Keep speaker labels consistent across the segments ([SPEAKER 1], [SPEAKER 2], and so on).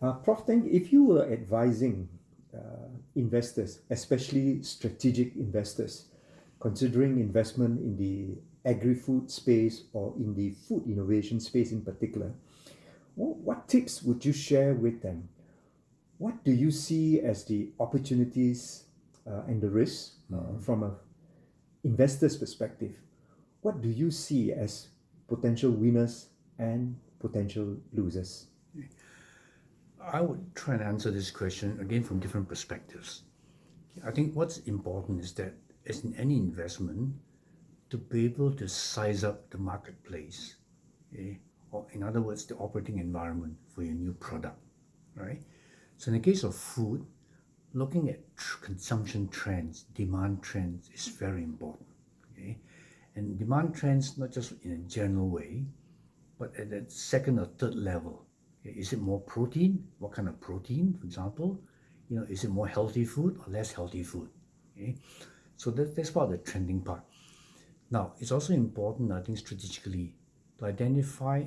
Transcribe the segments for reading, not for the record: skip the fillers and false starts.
[SPEAKER 1] Prof. Teng, if you were advising investors, especially strategic investors, considering investment in the agri-food space or in the food innovation space in particular, what tips would you share with them? What do you see as the opportunities and the risks from a investor's perspective? What do you see as potential winners and potential losers?
[SPEAKER 2] I would try and answer this question again from different perspectives. I think what's important is that, as in any investment, to be able to size up the marketplace, okay? Or in other words, the operating environment for your new product, right? So in the case of food, looking at consumption trends, demand trends is very important, okay? And demand trends, not just in a general way, but at that second or third level. Okay? Is it more protein? What kind of protein, for example? Is it more healthy food or less healthy food? Okay? So that's part of the trending part. Now, it's also important, I think, strategically to identify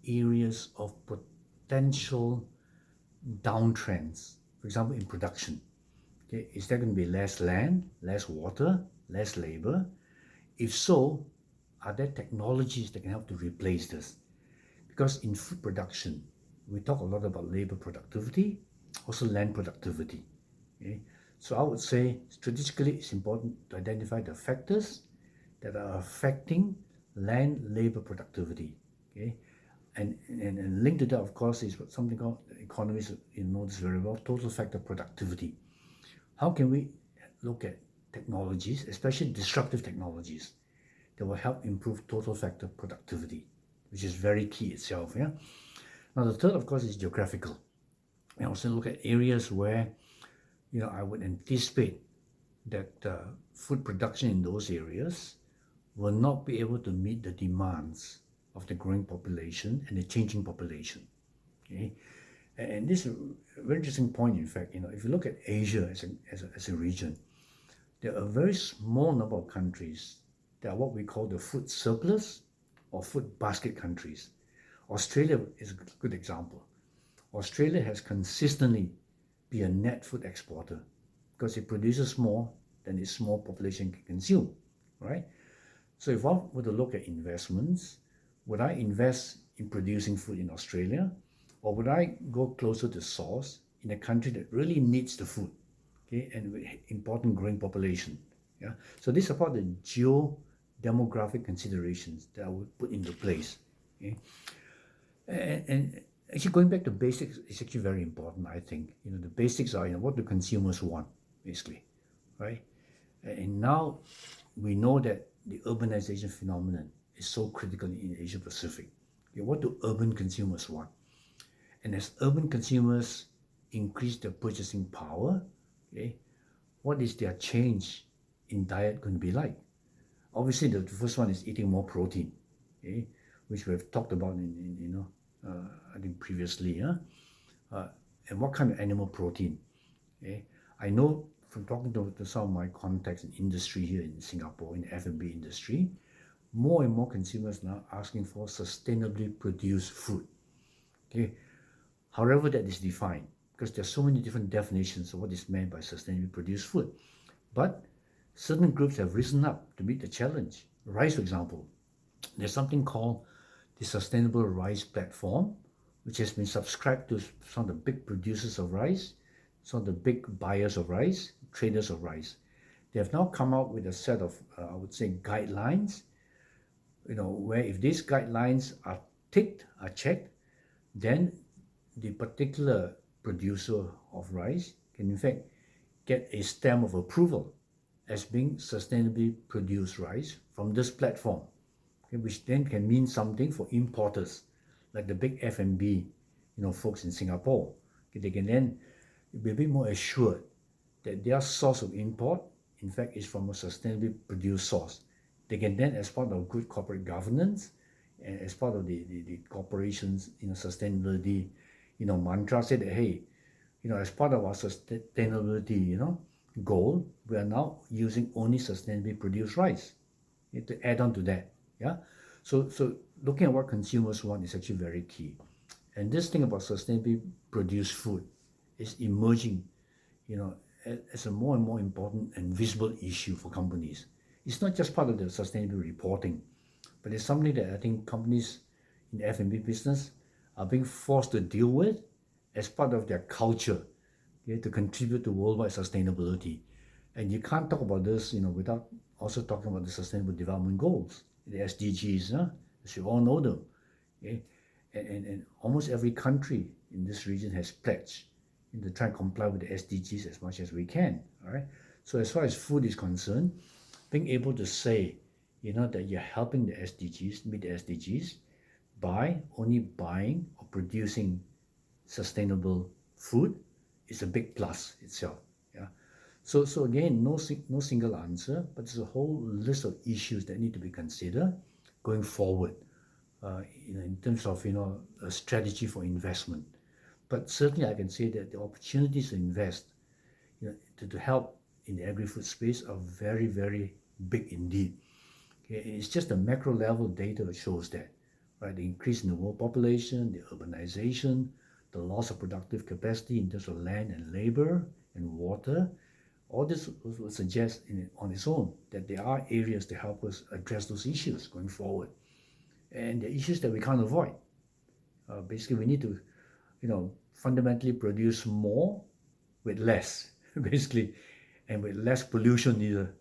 [SPEAKER 2] areas of potential downtrends. For example, in production. Okay, is there going to be less land, less water, less labor? If so, are there technologies that can help to replace this? Because in food production, we talk a lot about labor productivity, also land productivity. Okay? So I would say strategically it's important to identify the factors that are affecting land labor productivity. Okay? And linked to that, of course, is something called, economists know this very well, total factor productivity. How can we look at technologies, especially disruptive technologies, that will help improve total factor productivity, which is very key itself. Yeah. Now the third, of course, is geographical. I also look at areas where, I would anticipate that food production in those areas will not be able to meet the demands of the growing population and the changing population. Okay, and this is a very interesting point. In fact, if you look at Asia as a region, there are a very small number of countries that are what we call the food surplus or food basket countries. Australia is a good example. Australia has consistently been a net food exporter because it produces more than its small population can consume, right? So if one were to look at investments, would I invest in producing food in Australia, or would I go closer to source in a country that really needs the food, okay, and with important growing population? Yeah. So these are part of the geo-demographic considerations that I would put into place. Okay. And actually going back to basics is actually very important, I think. The basics are, what do consumers want, basically, right? And now we know that the urbanization phenomenon is so critical in Asia Pacific. Okay, what do urban consumers want? And as urban consumers increase their purchasing power, okay, what is their change in diet going to be like? Obviously, the first one is eating more protein, okay, which we have talked about I think previously. And what kind of animal protein? Okay, I know from talking to some of my contacts in industry here in Singapore, in the F&B industry, more and more consumers now asking for sustainably produced food. Okay, however that is defined, because there are so many different definitions of what is meant by sustainably produced food. But certain groups have risen up to meet the challenge. Rice, for example, there's something called the Sustainable Rice Platform, which has been subscribed to some of the big producers of rice, some of the big buyers of rice, traders of rice. They have now come out with a set of, I would say, guidelines, where if these guidelines are ticked, are checked, then the particular producer of rice can in fact get a stamp of approval as being sustainably produced rice from this platform, okay, which then can mean something for importers, like the big F&B, folks in Singapore. Okay, they can then be a bit more assured that their source of import, in fact, is from a sustainably produced source. They can then, as part of good corporate governance, and as part of the corporation's sustainability mantra, say that, hey, as part of our sustainability goal, we are now using only sustainably produced rice. To add on to that, yeah. So looking at what consumers want is actually very key. And this thing about sustainably produced food is emerging, as a more and more important and visible issue for companies. It's not just part of the sustainable reporting, but it's something that I think companies in the F&B business are being forced to deal with as part of their culture, okay, to contribute to worldwide sustainability. And you can't talk about this, without also talking about the Sustainable Development Goals, the SDGs, as you all know them. Okay? And almost every country in this region has pledged to try and comply with the SDGs as much as we can. All right. So as far as food is concerned, being able to say, that you're helping the SDGs meet the SDGs by only buying or producing sustainable food is a big plus itself. Yeah. So again, no single answer, but there's a whole list of issues that need to be considered going forward. In terms of a strategy for investment. But certainly I can say that the opportunities to invest, to help in the agri-food space are very, very big indeed. Okay? It's just the macro level data that shows that, right? The increase in the world population, the urbanization, the loss of productive capacity in terms of land and labor and water, all this will suggest on its own that there are areas to help us address those issues going forward. And the issues that we can't avoid. Basically, we need to, fundamentally produce more with less, basically, and with less pollution either.